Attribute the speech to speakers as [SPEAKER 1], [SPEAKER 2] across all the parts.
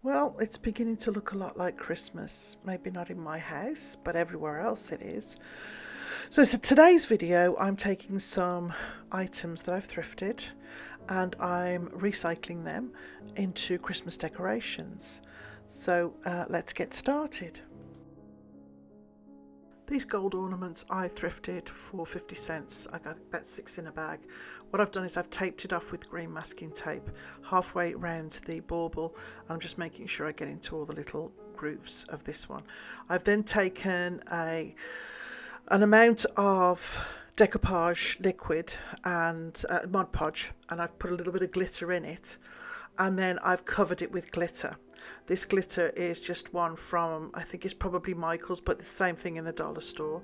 [SPEAKER 1] Well, it's beginning to look a lot like Christmas. Maybe not in my house, but everywhere else it is. So today's video, I'm taking some items that I've thrifted and I'm recycling them into Christmas decorations. So let's get started. These gold ornaments I thrifted for 50 cents. I got about 6 in a bag. What I've done is I've taped it off with green masking tape halfway around the bauble. I'm just making sure I get into all the little grooves of this one. I've then taken an amount of decoupage liquid and Mod Podge, and I've put a little bit of glitter in it, and then I've covered it with glitter. This glitter is just one from, I think it's probably Michael's, but the same thing in the dollar store.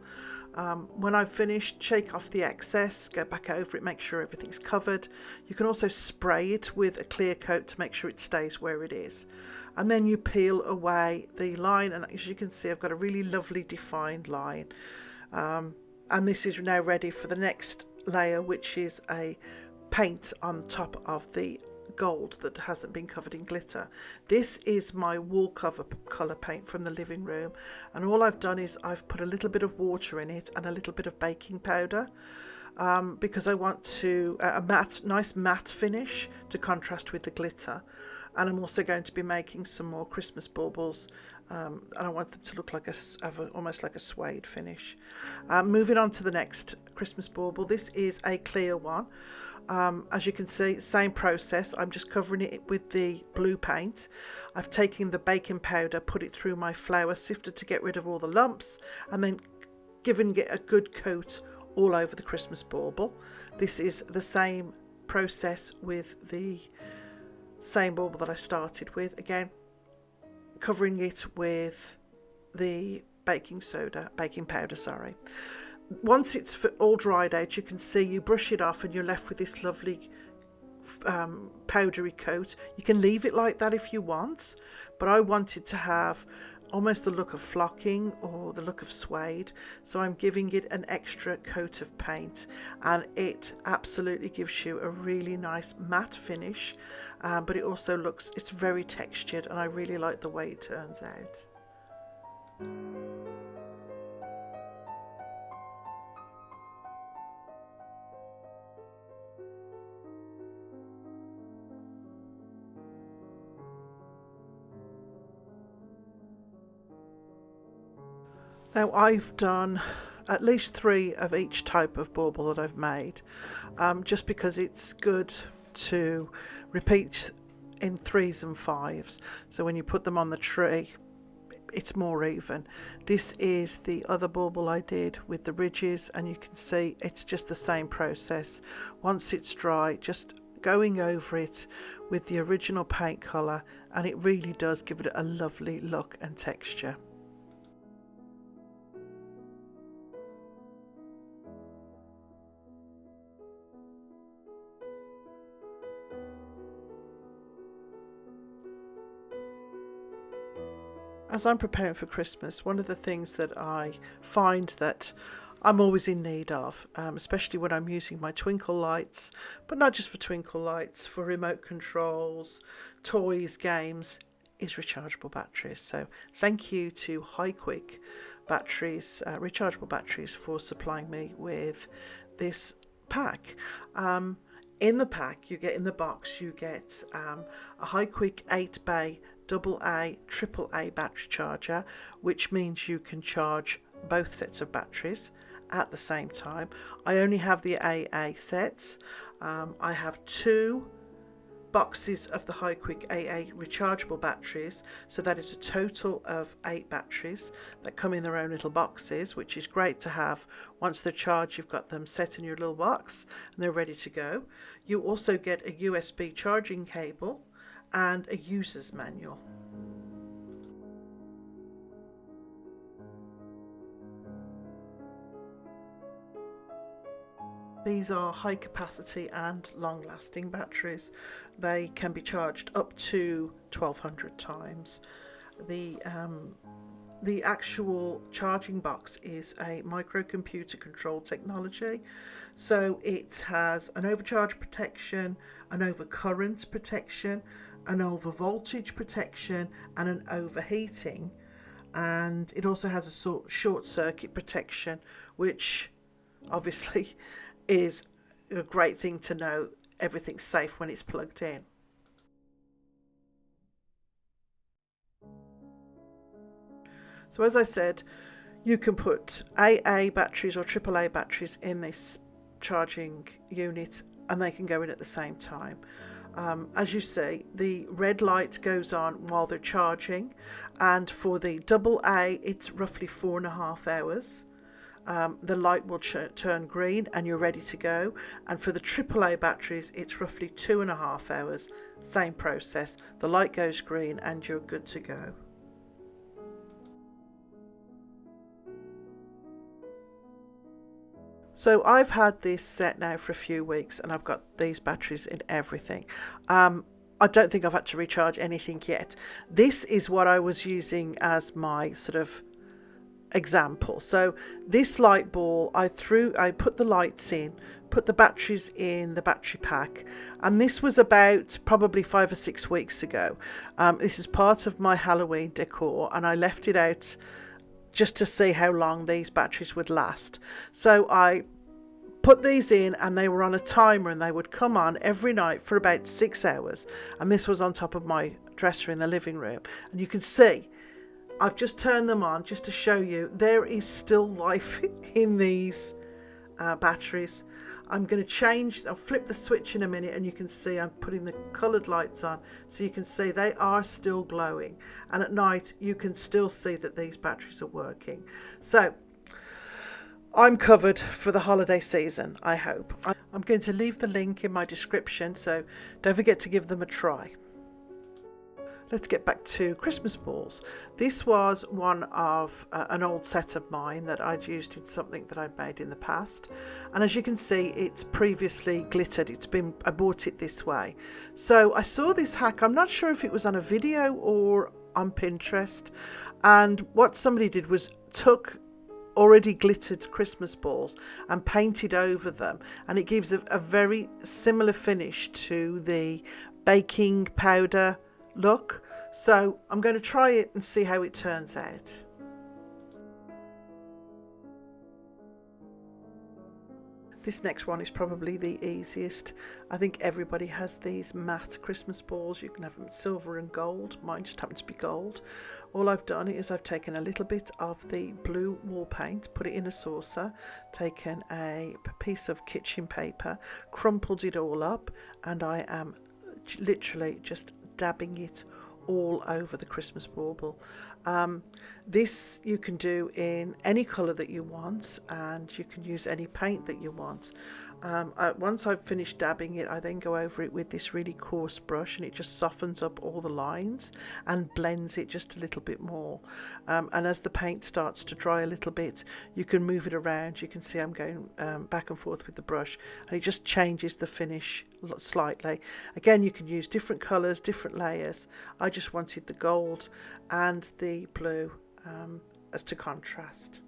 [SPEAKER 1] When I've finished, shake off the excess, go back over it, make sure everything's covered. You can also spray it with a clear coat to make sure it stays where it is. And then you peel away the line, and as you can see, I've got a really lovely defined line. And this is now ready for the next layer, which is a paint on top of the gold that hasn't been covered in glitter. This is my wall cover colour paint from the living room, and all I've done is I've put a little bit of water in it and a little bit of baking powder because I want to a nice matte finish to contrast with the glitter. And I'm also going to be making some more Christmas baubles, and I want them to look like almost like a suede finish. Moving on to the next Christmas bauble. This is a clear one. As you can see, same process. I'm just covering it with the blue paint. I've taken the baking powder, put it through my flour sifter to get rid of all the lumps, and then giving it a good coat all over the Christmas bauble. This is the same process with the same bauble that I started with. Again, covering it with the baking powder, sorry. Once it's all dried out, you can see you brush it off and you're left with this lovely powdery coat. You can leave it like that if you want, but I wanted to have almost the look of flocking or the look of suede, so I'm giving it an extra coat of paint, and it absolutely gives you a really nice matte finish, but it also it's very textured, and I really like the way it turns out. Now I've done at least 3 of each type of bauble that I've made, just because it's good to repeat in 3s and 5s, so when you put them on the tree it's more even. This is the other bauble I did with the ridges, and you can see it's just the same process. Once it's dry, just going over it with the original paint colour, and it really does give it a lovely look and texture. As I'm preparing for Christmas, one of the things that I find that I'm always in need of, especially when I'm using my twinkle lights, but not just for twinkle lights, for remote controls, toys, games, is rechargeable batteries. So thank you to High Quick Batteries, Rechargeable Batteries, for supplying me with this pack. In the pack, you get, in the box, you get a High Quick 8-bay AA, AAA battery charger, which means you can charge both sets of batteries at the same time. I only have the AA sets. I have 2 boxes of the High Quick AA rechargeable batteries, so that is a total of 8 batteries that come in their own little boxes, which is great to have. Once they're charged, you've got them set in your little box and they're ready to go. You also get a USB charging cable and a user's manual. These are high capacity and long lasting batteries. They can be charged up to 1200 times. The actual charging box is a microcomputer controlled technology, so it has an overcharge protection, an overcurrent protection, an over voltage protection and an overheating, and it also has a short circuit protection, which obviously is a great thing to know everything's safe when it's plugged in. So as I said, you can put AA batteries or AAA batteries in this charging unit and they can go in at the same time. As you see, the red light goes on while they're charging, and for the AA it's roughly 4.5 hours. The light will turn green and you're ready to go, and for the AAA batteries it's roughly 2.5 hours. Same process, the light goes green and you're good to go. So I've had this set now for a few weeks and I've got these batteries in everything. I don't think I've had to recharge anything yet. This is what I was using as my sort of example. So this light ball, I put the lights in, put the batteries in the battery pack, and this was about probably 5 or 6 weeks ago. This is part of my Halloween decor and I left it out just to see how long these batteries would last. So I put these in and they were on a timer and they would come on every night for about 6 hours, and this was on top of my dresser in the living room. And you can see I've just turned them on just to show you there is still life in these batteries. I'm going to I'll flip the switch in a minute and you can see I'm putting the coloured lights on, so you can see they are still glowing, and at night you can still see that these batteries are working. So I'm covered for the holiday season, I hope. I'm going to leave the link in my description, so don't forget to give them a try. Let's get back to Christmas balls. This was one of an old set of mine that I'd used in something that I'd made in the past, and as you can see it's previously glittered. I bought it this way. So I saw this hack, I'm not sure if it was on a video or on Pinterest, and what somebody did was took already glittered Christmas balls and painted over them, and it gives a very similar finish to the baking powder look. So I'm going to try it and see how it turns out. This next one is probably the easiest. I think everybody has these matte Christmas balls. You can have them silver and gold. Mine just happens to be gold. All I've done is I've taken a little bit of the blue wall paint, put it in a saucer, taken a piece of kitchen paper, crumpled it all up, and I am literally just dabbing it all over the Christmas bauble. This you can do in any colour that you want, and you can use any paint that you want. Once I've finished dabbing it, I then go over it with this really coarse brush, and it just softens up all the lines and blends it just a little bit more. And as the paint starts to dry a little bit, you can move it around. You can see I'm going back and forth with the brush, and it just changes the finish slightly. Again, you can use different colours, different layers. I just wanted the gold and the blue as to contrast.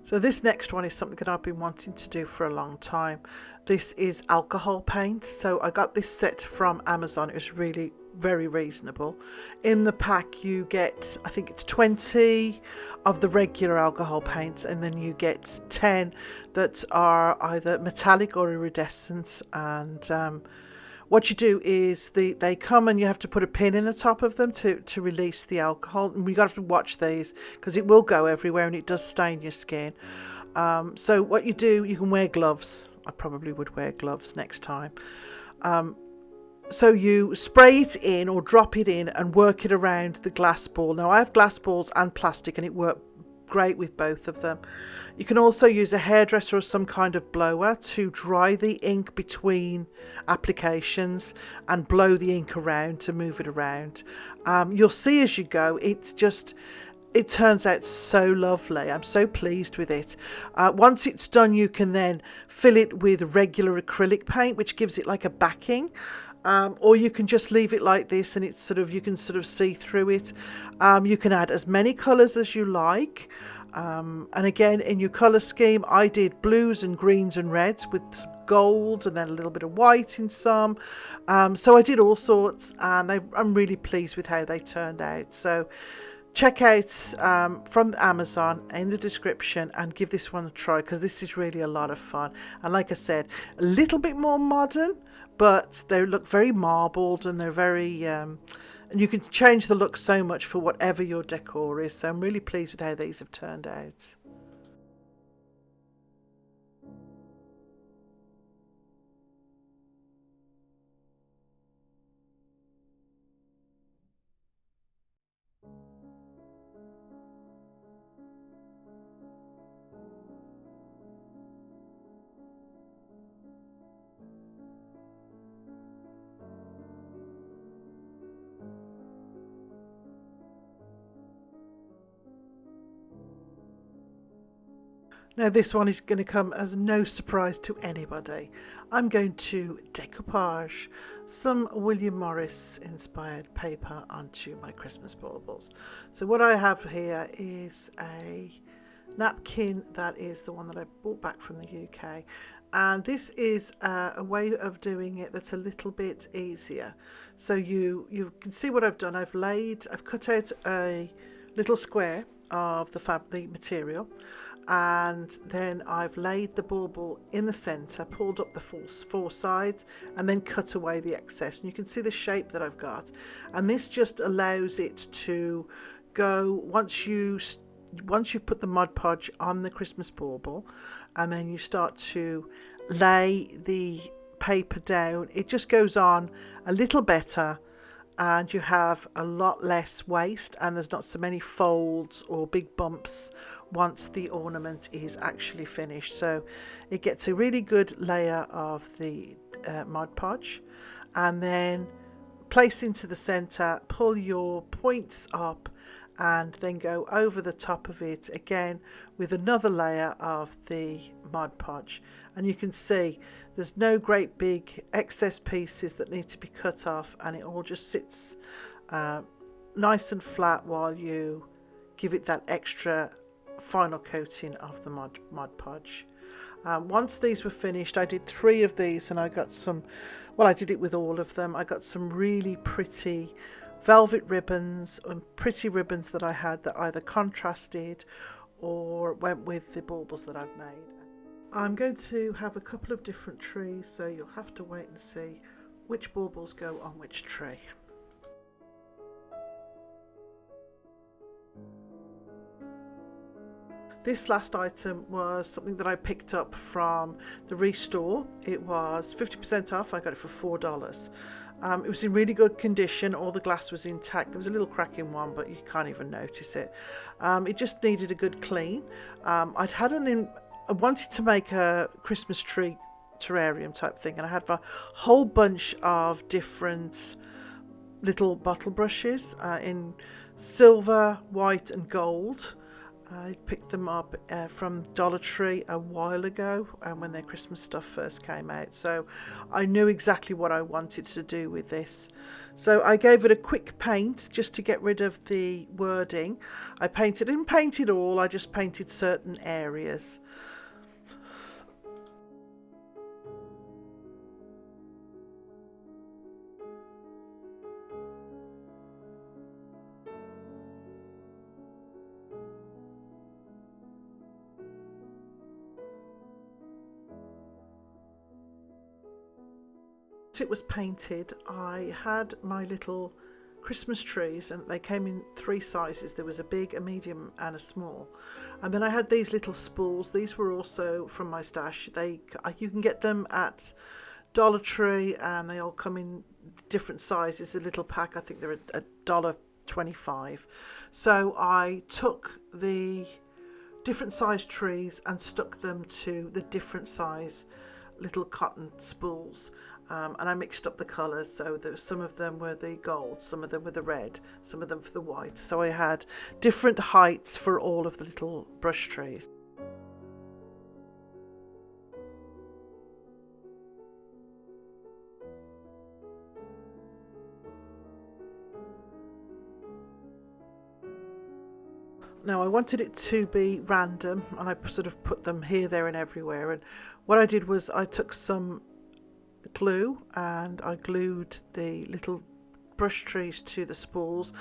[SPEAKER 1] So this next one is something that I've been wanting to do for a long time. This is alcohol paint. So I got this set from Amazon. It was really very reasonable. In the pack you get, I think it's 20 of the regular alcohol paints, and then you get 10 that are either metallic or iridescent. And what you do is they come and you have to put a pin in the top of them to release the alcohol. And we got to watch these because it will go everywhere and it does stain your skin. So what you do, you can wear gloves. I probably would wear gloves next time. So you spray it in or drop it in and work it around the glass ball. Now I have glass balls and plastic, and it worked great with both of them. You can also use a hairdresser or some kind of blower to dry the ink between applications and blow the ink around to move it around. You'll see as you go, it turns out so lovely. I'm so pleased with it. Once it's done, you can then fill it with regular acrylic paint, which gives it like a backing. Or you can just leave it like this, and it's you can see through it. You can add as many colours as you like. And again, in your colour scheme, I did blues and greens and reds with gold and then a little bit of white in some. So I did all sorts, and I'm really pleased with how they turned out. So check out from Amazon in the description and give this one a try, because this is really a lot of fun. And like I said, a little bit more modern, but they look very marbled, and they're very and you can change the look so much for whatever your decor is. So I'm really pleased with how these have turned out. Now this one is going to come as no surprise to anybody. I'm going to decoupage some William Morris inspired paper onto my Christmas baubles. So what I have here is a napkin that is the one that I brought back from the UK, and this is a way of doing it that's a little bit easier. So you can see what I've done. I've cut out a little square of the material, and then I've laid the bauble in the center, pulled up the four sides, and then cut away the excess. And you can see the shape that I've got, and this just allows it to go once you've put the Mod Podge on the Christmas bauble, and then you start to lay the paper down, it just goes on a little better, and you have a lot less waste, and there's not so many folds or big bumps once the ornament is actually finished. So it gets a really good layer of the Mod Podge, and then place into the center, pull your points up, and then go over the top of it again with another layer of the Mod Podge. And you can see there's no great big excess pieces that need to be cut off, and it all just sits nice and flat while you give it that extra final coating of the Mod Podge. Once these were finished, I did 3 of these, and I got some, well, I did it with all of them. I got some really pretty velvet ribbons and pretty ribbons that I had that either contrasted or went with the baubles that I've made. I'm going to have a couple of different trees, so you'll have to wait and see which baubles go on which tree. This last item was something that I picked up from the Restore. It was 50% off. I got it for $4. It was in really good condition. All the glass was intact. There was a little crack in one, but you can't even notice it. It just needed a good clean. I wanted to make a Christmas tree terrarium type thing, and I had a whole bunch of different little bottle brushes in silver, white and gold. I picked them up from Dollar Tree a while ago, when their Christmas stuff first came out. So I knew exactly what I wanted to do with this. So I gave it a quick paint just to get rid of the wording. I didn't paint it all, I just painted certain areas. It was painted, I had my little Christmas trees, and they came in 3 sizes. There was a big, a medium and a small, and then I had these little spools. These were also from my stash. You can get them at Dollar Tree, and they all come in different sizes. A little pack, I think they're $1.25. So I took the different size trees and stuck them to the different size little cotton spools. And I mixed up the colours, so some of them were the gold, some of them were the red, some of them for the white. So I had different heights for all of the little brush trees. Now I wanted it to be random, and I sort of put them here, there and everywhere. And what I did was I took some glue and I glued the little brush trees to the spools.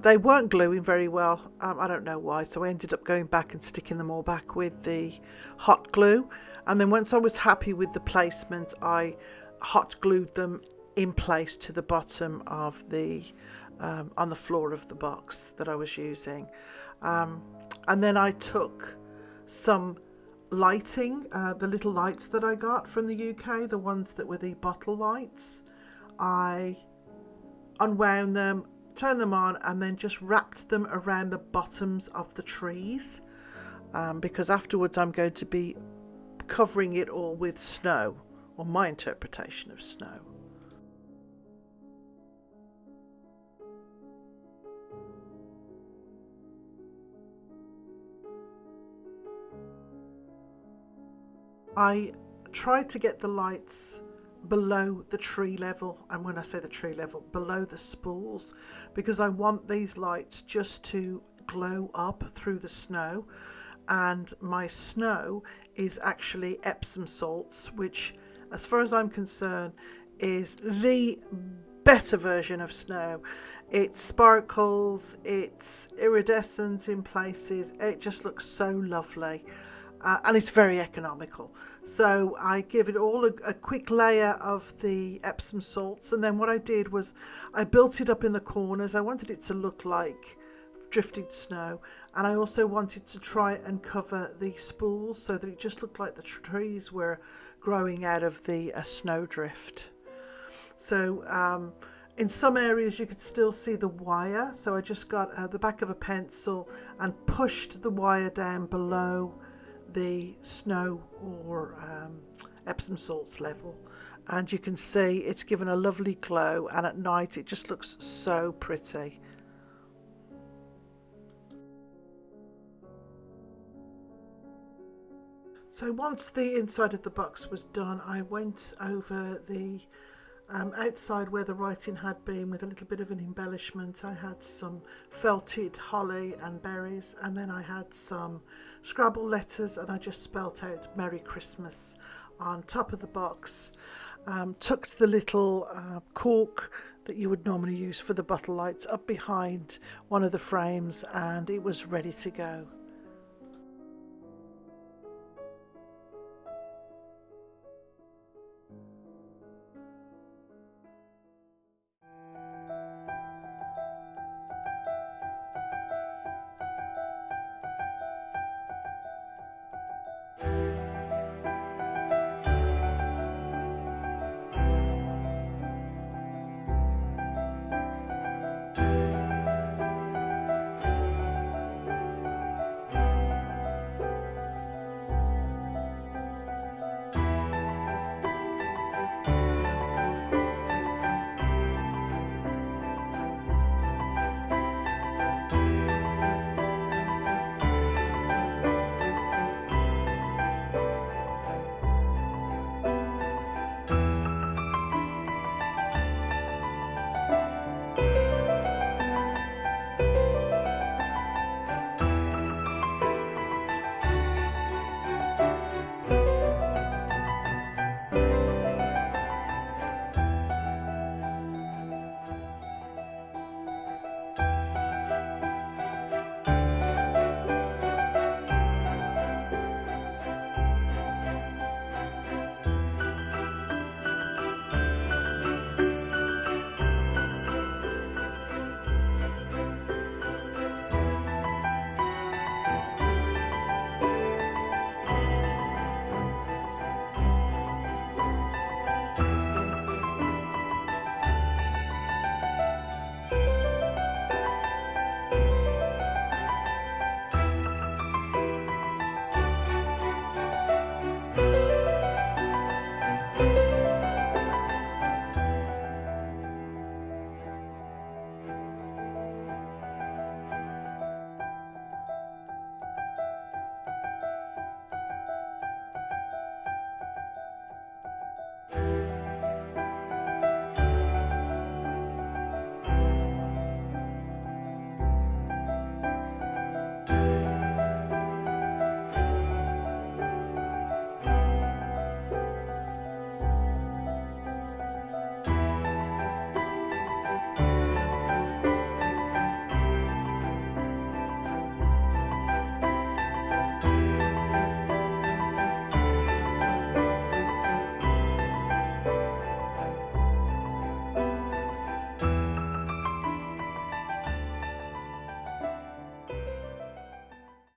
[SPEAKER 1] They weren't gluing very well. I don't know why, so I ended up going back and sticking them all back with the hot glue. And then once I was happy with the placement, I hot glued them in place to the bottom of the on the floor of the box that I was using. And then I took some lighting, the little lights that I got from the UK, the ones that were the bottle lights. I unwound them, turned them on, and then just wrapped them around the bottoms of the trees, because afterwards I'm going to be covering it all with snow, or my interpretation of snow. I tried to get the lights below the tree level, and when I say the tree level, below the spools, because I want these lights just to glow up through the snow. And my snow is actually Epsom salts, which, as far as I'm concerned, is the better version of snow. It sparkles, it's iridescent in places, it just looks so lovely. And it's very economical. So I give it all a quick layer of the Epsom salts, and then what I did was I built it up in the corners. I wanted it to look like drifted snow, and I also wanted to try and cover the spools so that it just looked like the trees were growing out of the snowdrift. So in some areas you could still see the wire, so I just got the back of a pencil and pushed the wire down below the snow or Epsom salts level, and you can see it's given a lovely glow, and at night it just looks so pretty. So once the inside of the box was done, I went over the outside where the writing had been with a little bit of an embellishment. I had some felted holly and berries, and then I had some Scrabble letters, and I just spelt out Merry Christmas on top of the box. Tucked the little cork that you would normally use for the bottle lights up behind one of the frames, and it was ready to go.